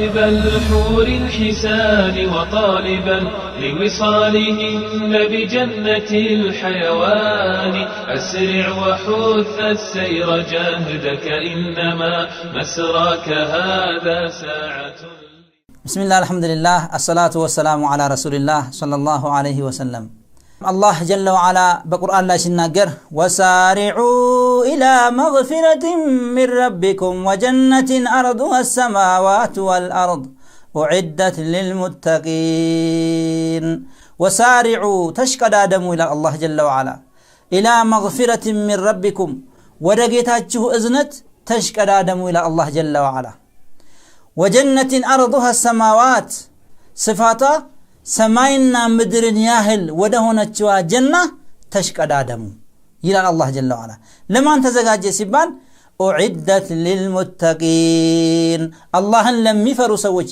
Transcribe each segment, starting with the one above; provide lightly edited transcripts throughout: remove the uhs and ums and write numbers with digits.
طالب الحور الحسان وطالبا لوصالهن بجنة الحيوان أسرع وحث السير جاهدك إنما مسراك هذا ساعة. بسم الله الحمد لله الصلاة والسلام على رسول الله صلى الله عليه وسلم. الله جل وعلا بقرآن لا يناجر وسارعوا إلى مغفرة من ربكم وجنة أرضها السماوات والأرض أعدت للمتقين. وسارعوا تشكد آدم إلى الله جل وعلا إلى مغفرة من ربكم ودقيتاته إذنت تشكد آدم إلى الله جل وعلا وجنة أرضها السماوات صفاتا سماينا مدرن ياهل ودهونا تشوى جنة تشكد آدم إلى الله جل وعلا. لما انت زقاج سبان أعدت للمتقين. الله لم يفروا سوج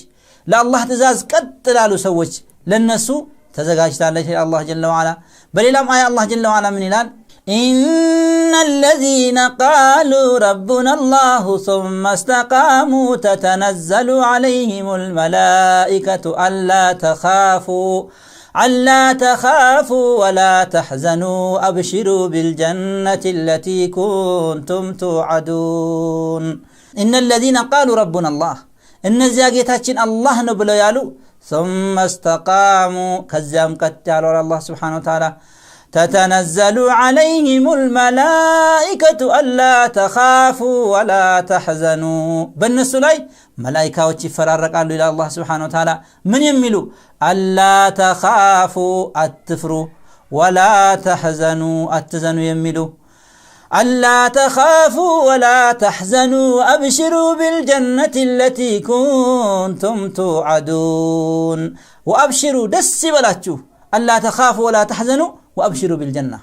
لا الله تزاز قتلالو سوج للنسو تزقاج تعالى الله جل وعلا. بل إلام آية الله جل وعلا من إلال إن الذين قالوا ربنا الله ثم استقاموا تتنزل عليهم الملائكة ألا تخافوا ولا تحزنوا أبشروا بالجنة التي كنتم توعدون. إن الذين قالوا ربنا الله إن زاقيتاتين الله نبلو يالو ثم استقاموا كزام قتالوا الله سبحانه وتعالى تتنزل عليهم الملائكة ألا تخافوا ولا تحزنوا. بالنسو لاي ملائكة وتفرارق قالوا إلى الله سبحانه وتعالى من يملوا ألا تخافوا أتفروا ولا تحزنوا أتزنوا يملوا ألا تخافوا ولا تحزنوا أبشروا بالجنة التي كنتم توعدون. وأبشروا دس بلاتشو ألا تخافوا ولا تحزنوا وأبشروا بالجنة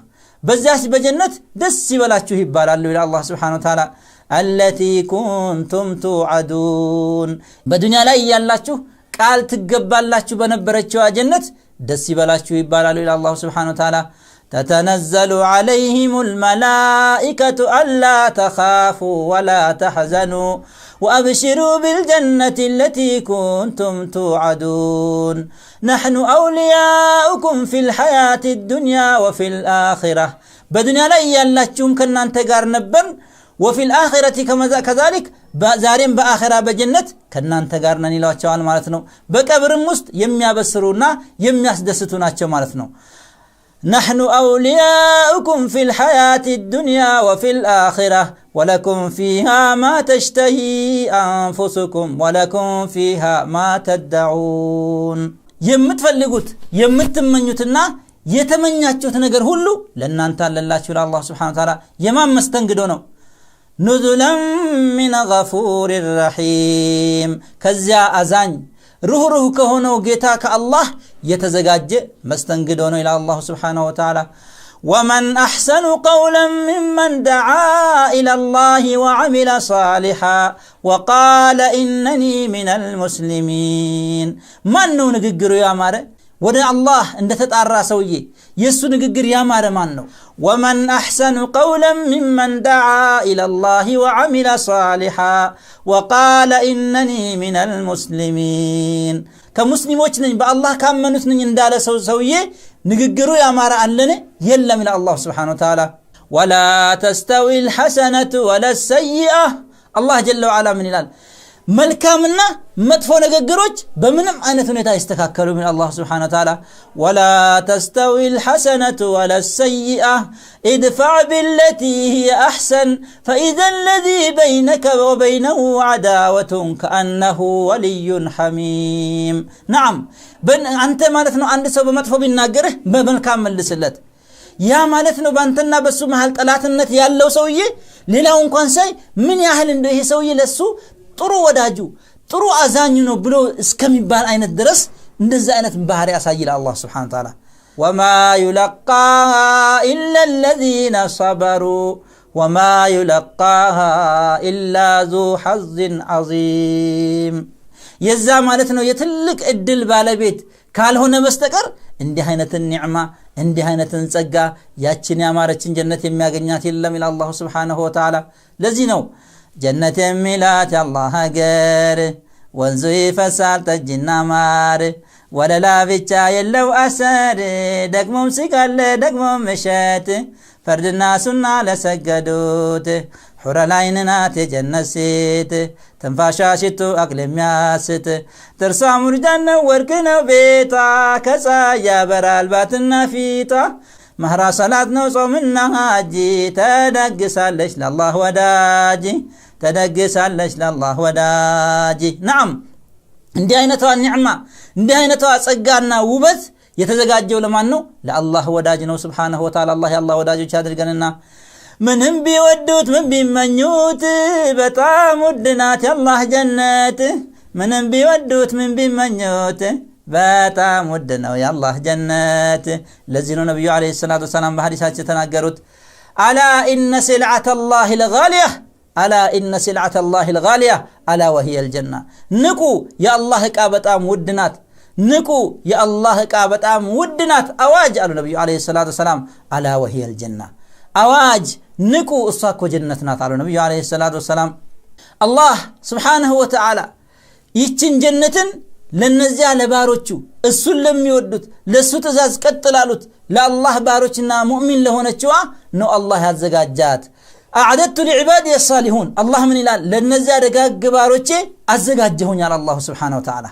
بزاس بجنة دس بلاتشو هبالالو إلى الله سبحانه وتعالى التي كنتم توعدون. بدنيا لا يالاتشو قال تقبالاتشو بنبرتشو جنة دس بلاتشو هبالالو إلى الله سبحانه وتعالى تتنزل عليهم الملائكة ألا تخافوا ولا تحزنوا وأبشروا بالجنة التي كنتم توعدون. نحن أولياؤكم في الحياة الدنيا وفي الآخرة. بدنيا لا يالاتشوم كنا انتقار نبن وفي الآخرة كذلك زارين بآخرة بجنة كنا انتقارنا نيلواتشوان مالتنو بكبر مست يميا بسرونا يميا سدستونا اتشو مالتنو. نحن أولياؤكم في الحياة الدنيا وفي الآخرة ولكم فيها ما تشتهي أنفسكم ولكم فيها ما تدعون. يمتفلقوت يمتمنيوتنا يتمنياتشوت نجر هلو لأن أنت لله شو الله سبحانه وتعالى يمام مستنقدونه نزلا من غفور رحيم. كزيا أزان روح كهونو جيتاك الله يتزقاج مستنقدونه إلى الله سبحانه وتعالى. ومن أحسن قولا ممن دعا إلى الله وعمل صالحا وقال إنني من المسلمين. من نققر يا ماري ودع الله عند تتعرى سوي يسو نققر يا ماري منو. ومن أحسن قولا ممن دعا إلى الله وعمل صالحا وقال إنني من المسلمين. كمسلمين بالله كم منثنين اندال سويه نققروا يا مارا ألني يلا من الله سبحانه وتعالى. ولا تستوي الحسنة ولا السيئة. الله جل وعلا من الآن ملكامنا مدفو نققروج بمنم آنثنتا يستكاكلوا من الله سبحانه وتعالى. ولا تستوي الحسنة ولا السيئة ادفع بالتي هي أحسن فإذا الذي بينك وبينه عداوة كأنه ولي حميم. نعم أنت مالتنا عند سبب مدفو بالناقره بملكام اللسلت يا مالتنا بانتنا بسو محل طلاتنت يالو سويه للاو انكوان ساي من ياهل عنده هي سويه لسو ጥሩ ወዳጁ ጥሩ አዛኙ ነው ብሎ እስከሚባል አይነት ድረስ እንደዛ አይነት ባህሪ ያሳይል አላህ Subhanahu Wa Ta'ala. وما يلقاها إلا الذين صبروا وما يلقاها إلا ذو حظ عظيم. የዛ ማለት ነው የትልቅ እድል ባለቤት ካልሆነ በስተቀር እንዲህ አይነትን ኒዕማ እንዲህ አይነትን ጸጋ ያችን ያማረችን ጀነት የሚያገኛት የለም ኢላ አላህ Subhanahu Wa Ta'ala. ለዚህ ነው ጀነት የሚላት አላህ ሀገር ወንዙ ይፈሳል ጠጅና ማር ወለላ ብቻ የለው አሰር ደግሞም ሲጋለ ደግሞም እሸት ፈርድና ሱና ለሰገዱት ሑረ ላይን ናት የጀነት ሴት ትንፋሿ ሽቱ አቅል የሚያስት ጥርሷ ሙርጃን ነው ወርቅ ነው ቤቷ ከፀሐይ ያበራል ባትና ፊቷ መህራ ሰላት ነው ጾምና ሀጂ ተደግሳለች ለአላህ ወዳጅ ተደግሳለች ለአላህ ወዳጅ ናም እንዲህ አይነቷ ኒዕማ እንዲህ አይነቷ ጸጋና ውበት የተዘጋጀው ለማን ነው ለአላህ ወዳጅ ነው ሱብሓነሁ ወተዓላ አላህ የአላህ ወዳጆች ያድርገንና ምንም ቢወዱት ምን ቢመኙት በጣም ውድ ናት የአላህ ጀነት ምንም ቢወዱት ምን ቢመኙት በጣም ውድ ነው የአላህ ጀነት ለዚህ ነው ነብዩ አለይሂ ሰላቱ ወሰላም በሐዲሳቸው የተናገሩት አላ ኢነ ሲልዓተ አላህ الغاليه አላ ኢነ ሲልዓተ አላህ الغاليه አላ وهي الجنه ንቁ የአላህ ዕቃ በጣም ውድ ናት ንቁ የአላህ ዕቃ በጣም ውድ ናት አዋጅ አሉ ነብዩ አለይሂ ሰላቱ ወሰላም አላ وهي الجنه አዋጅ ንቁ እሷ እኮ ጀነት ናት አሉ ነብዩ አለይሂ ሰላቱ ወሰላም አላህ Subhanahu Wa Ta'ala ይችን ጀነትን ለነዚያ ለባሮቹ እሱን ለሚወዱት ለሱ ተዛዝ ቀጥላሉት ለአላህ ባሮችና ሙእሚን ለሆነችዋ ነው አላህ ያዘጋጃት አዕደቱ ለዒባዲ الصالحون አላህ ምን ይላል ለነዚያ ደጋግ ባሮቼ አዘጋጀሁኛል አላህ Subhanahu Wa Ta'ala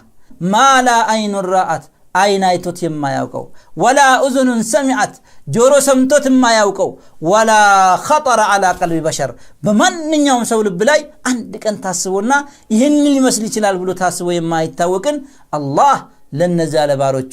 ማላ አይኑ ራአት አይን አይቶት የማያውቀው ወላ እዝኑን ሰሚዓት ጆሮ ሰምቶት የማያውቀው ወላ خطر على قلب بشر በማንኛውም ሰው ልብ ላይ አንድ ቀን ታስቦና ይሄን ሊመስል ይችላል ብሎ ታስቦ የማይታወቅን አላህ ለነዛ ለባሮቹ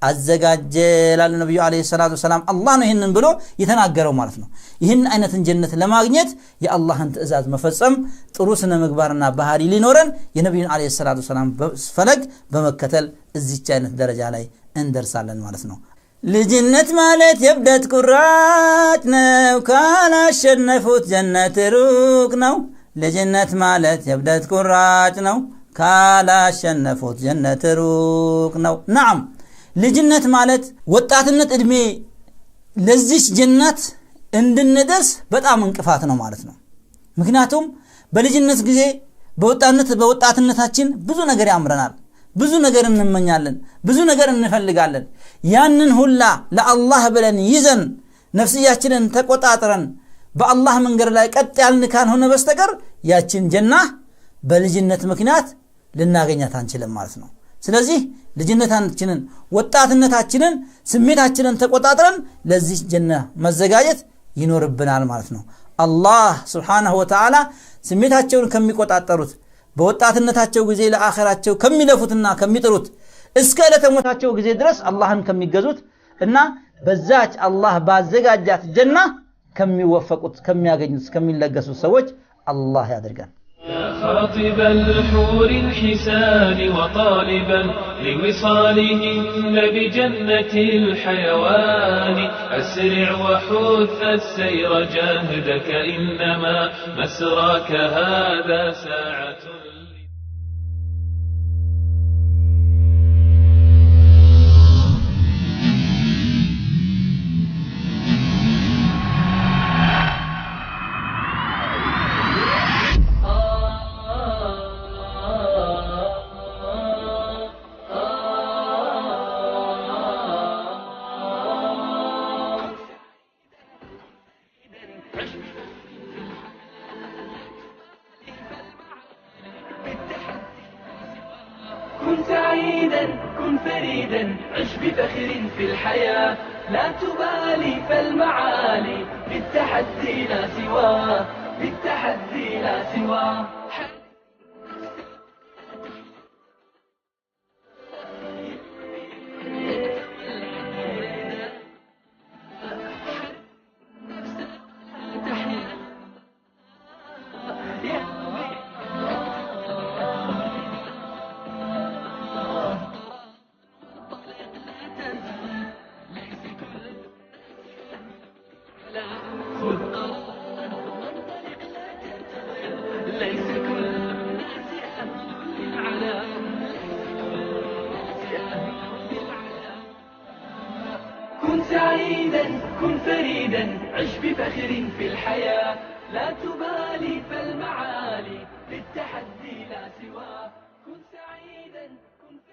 አዘጋጀላል ነብዩ አለይሂ ሰላቱ ወሰላም አላህ ነው ይሄንን ብሎ የተናገረው ማለት ነው ይሄን አይነትን ጀነት ለማግኘት የአላህን ትእዛዝ መፈጸም ጥሩ ስነ ምግባርና ባህሪ ሊኖረን የነብዩን አለይሂ ሰላቱ ወሰላም ፈለግ በመከተል እዚች አይነት ደረጃ ላይ እንደርሳለን ማለት ነው ልጅነት ማለት የብደት ቁራጭ ነው ካላሸነፉት ጀነት ሩቅ ነው ልጅነት ማለት የብደት ቁራጭ ነው ካላሸነፉት ጀነት ሩቅ ነው ናም ልጅነት ማለት ወጣትነት እድሜ ለዚህ ጀነት እንድንደርስ በጣም እንቅፋት ነው ማለት ነው ምክንያቱም በልጅነት ጊዜ በወጣትነታችን ብዙ ነገር ያምረናል ብዙ ነገር እንመኛለን ብዙ ነገር እንፈልጋለን ያንን ሁላ ለአላህ ብለን ይዘን ነፍስያችንን ተቆጣጥረን በአላህ መንገድ ላይ ቀጥ ያልን ካልሆነ በስተቀር ያችን ጀና በልጅነት ምክንያት ልናገኛት አንችልም ማለት ነው ስለዚህ ልጅነታችንን ወጣትነታችንን ስሜታችንን ተቆጣጥረን ለዚህ ጀና መዘጋጀት ይኖርብናል ማለት ነው አላህ Subhanahu Wa Ta'ala ስሜታቸውን ከሚቆጣጠሩት በወጣትነታቸው ጊዜ ለአኺራቸው ከሚለፉትና ከሚጥሩት እስከ ለተሞታቸው ጊዜ ድረስ አላህን ከሚገዙት እና በዛች አላህ ባዘጋጃት ጀና ከሚወፈቁት ከሚያገኙት ከሚለገሱት ሰዎች አላህ ያድርገን خاطب الحور الحسان وطالبا لوصالهن بجنة الحيوان أسرع وحث السير جاهدك إنما مسراك هذا ساعة كن سعيدا كن فريدا عش بفخر في الحياة لا تبالي فالمعالي بالتحدي لا سواه بالتحدي لا سواه ليس كل الناس على كن سعيدا كن فريدا عش بفخر في الحياة لا تبالي فالمعالي بالتحدي